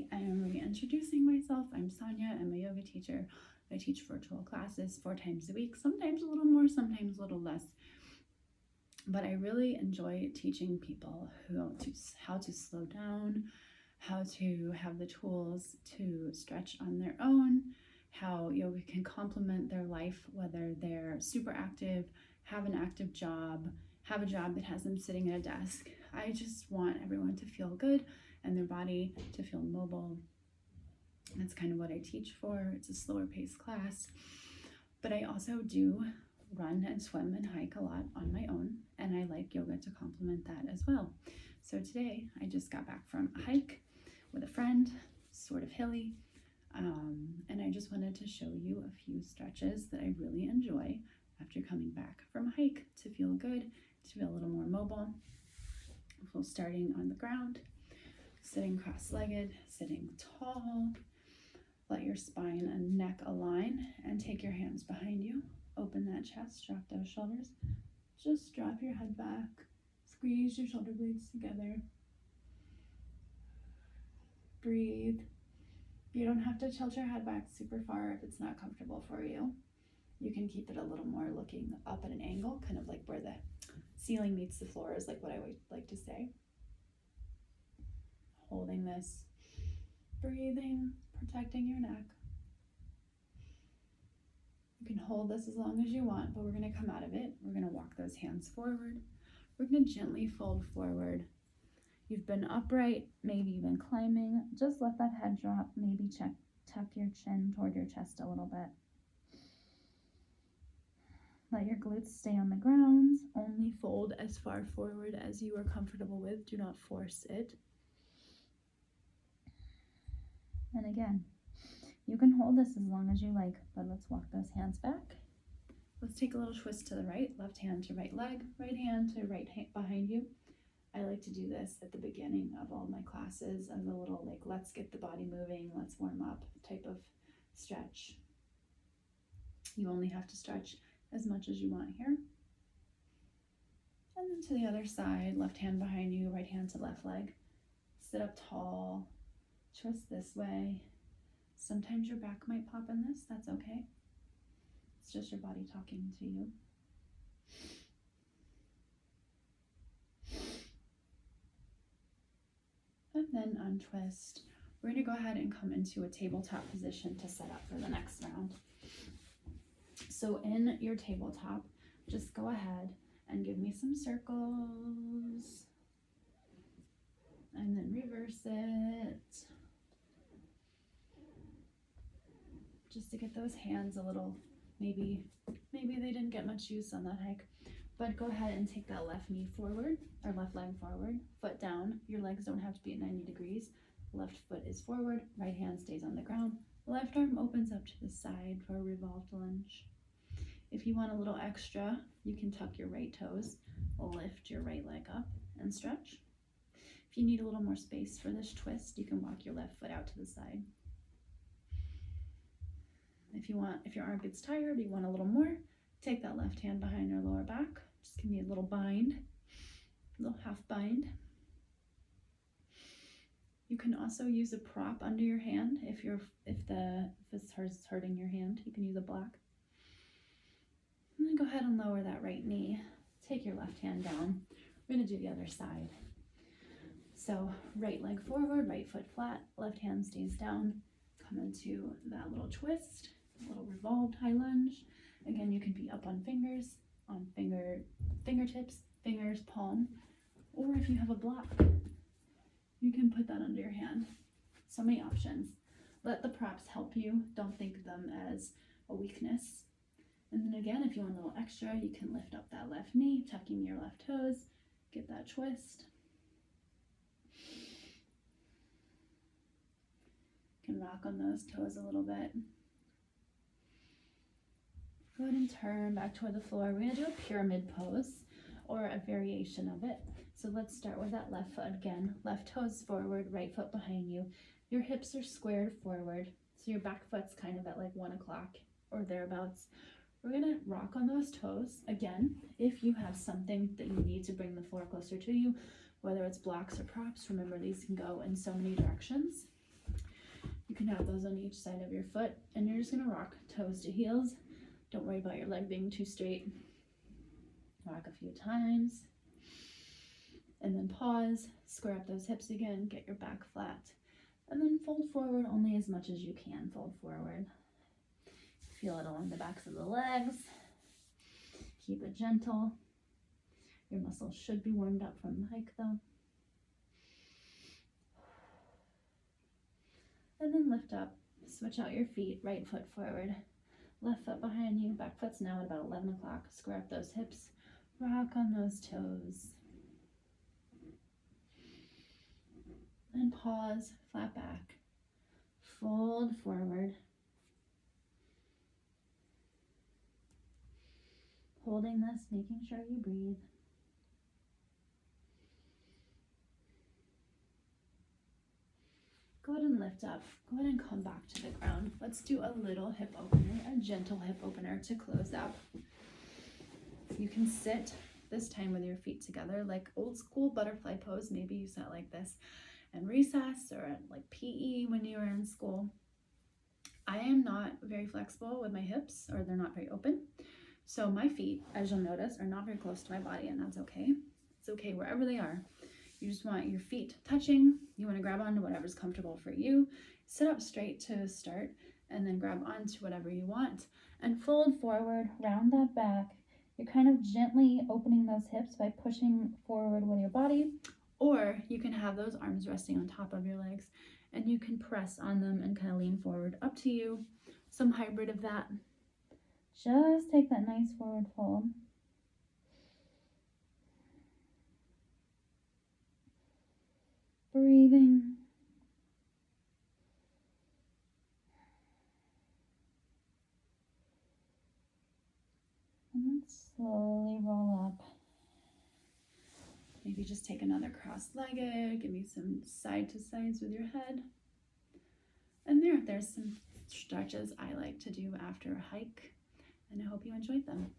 Hi, I am reintroducing myself. I'm Sonia. I'm a yoga teacher. I teach virtual classes 4 times a week, sometimes a little more, sometimes a little less. But I really enjoy teaching people how to slow down, how to have the tools to stretch on their own, how yoga can complement their life, whether they're super active, have an active job, have a job that has them sitting at a desk. I just want everyone to feel good and their body to feel mobile. That's kind of what I teach for. It's a slower paced class. But I also do run and swim and hike a lot on my own, and I like yoga to complement that as well. So today I just got back from a hike with a friend, sort of hilly, and I just wanted to show you a few stretches that I really enjoy after coming back from a hike to feel good, to feel a little more mobile. So starting on the ground, sitting cross-legged, sitting tall, let your spine and neck align and take your hands behind you. Open that chest, drop those shoulders. Just drop your head back, squeeze your shoulder blades together. Breathe. You don't have to tilt your head back super far if it's not comfortable for you. You can keep it a little more looking up at an angle, kind of like where the ceiling meets the floor is like what I would like to say. Holding this, breathing, protecting your neck. You can hold this as long as you want, but we're going to come out of it. We're going to walk those hands forward. We're going to gently fold forward. You've been upright, maybe you've been climbing. Just let that head drop. Maybe tuck your chin toward your chest a little bit. Let your glutes stay on the ground. Only fold as far forward as you are comfortable with. Do not force it. And again, you can hold this as long as you like, but let's walk those hands back. Let's take a little twist to the right, left hand to right leg, right hand to right hand behind you. I like to do this at the beginning of all my classes as a little like, let's get the body moving, let's warm up type of stretch. You only have to stretch as much as you want here. And then to the other side, left hand behind you, right hand to left leg. Sit up tall, twist this way. Sometimes your back might pop in this, that's okay. It's just your body talking to you. And then untwist. We're going to go ahead and come into a tabletop position to set up for the next round. So in your tabletop, just go ahead and give me some circles. And then reverse it. Just to get those hands a little, maybe they didn't get much use on that hike. But go ahead and take that left knee forward, or left leg forward, foot down. Your legs don't have to be at 90 degrees. Left foot is forward, right hand stays on the ground. Left arm opens up to the side for a revolved lunge. If you want a little extra, you can tuck your right toes, lift your right leg up, and stretch. If you need a little more space for this twist, you can walk your left foot out to the side. If your arm gets tired, you want a little more, take that left hand behind your lower back. Just give me a little bind, a little half bind. You can also use a prop under your hand if it's hurting your hand. You can use a block. And then go ahead and lower that right knee. Take your left hand down. We're going to do the other side. So right leg forward, right foot flat, left hand stays down. Come into that little twist, a little revolved high lunge. Again, you can be up on fingers, on fingertips, fingers, palm, or if you have a block, you can put that under your hand. So many options. Let the props help you. Don't think of them as a weakness. And then again, if you want a little extra, you can lift up that left knee, tucking your left toes, get that twist. You can rock on those toes a little bit. Go ahead and turn back toward the floor. We're going to do a pyramid pose or a variation of it. So let's start with that left foot again. Left toes forward, right foot behind you. Your hips are squared forward, so your back foot's kind of at like 1 o'clock or thereabouts. We're going to rock on those toes. Again, if you have something that you need to bring the floor closer to you, whether it's blocks or props, remember these can go in so many directions. You can have those on each side of your foot, and you're just gonna rock toes to heels. Don't worry about your leg being too straight. Rock a few times, and then pause, square up those hips again, get your back flat, and then fold forward only as much as you can. Fold forward. Feel it along the backs of the legs. Keep it gentle. Your muscles should be warmed up from the hike though. And then lift up, switch out your feet, right foot forward, left foot behind you, back foot's now at about 11 o'clock. Square up those hips, rock on those toes. And pause, flat back, fold forward. Holding this, making sure you breathe. Go ahead and lift up. Go ahead and come back to the ground. Let's do a little hip opener, a gentle hip opener to close out. You can sit this time with your feet together, like old school butterfly pose. Maybe you sat like this in recess or at like PE when you were in school. I am not very flexible with my hips, or they're not very open. So my feet, as you'll notice, are not very close to my body, and that's okay. It's okay wherever they are. You just want your feet touching. You want to grab onto whatever's comfortable for you. Sit up straight to start, and then grab onto whatever you want. And fold forward, round that back. You're kind of gently opening those hips by pushing forward with your body, or you can have those arms resting on top of your legs, and you can press on them and kind of lean forward. Up to you. Some hybrid of that. Just take that nice forward fold. Breathing. And then slowly roll up. Maybe just take another cross-legged. Give me some side to sides with your head. And there's some stretches I like to do after a hike, and I hope you enjoyed them.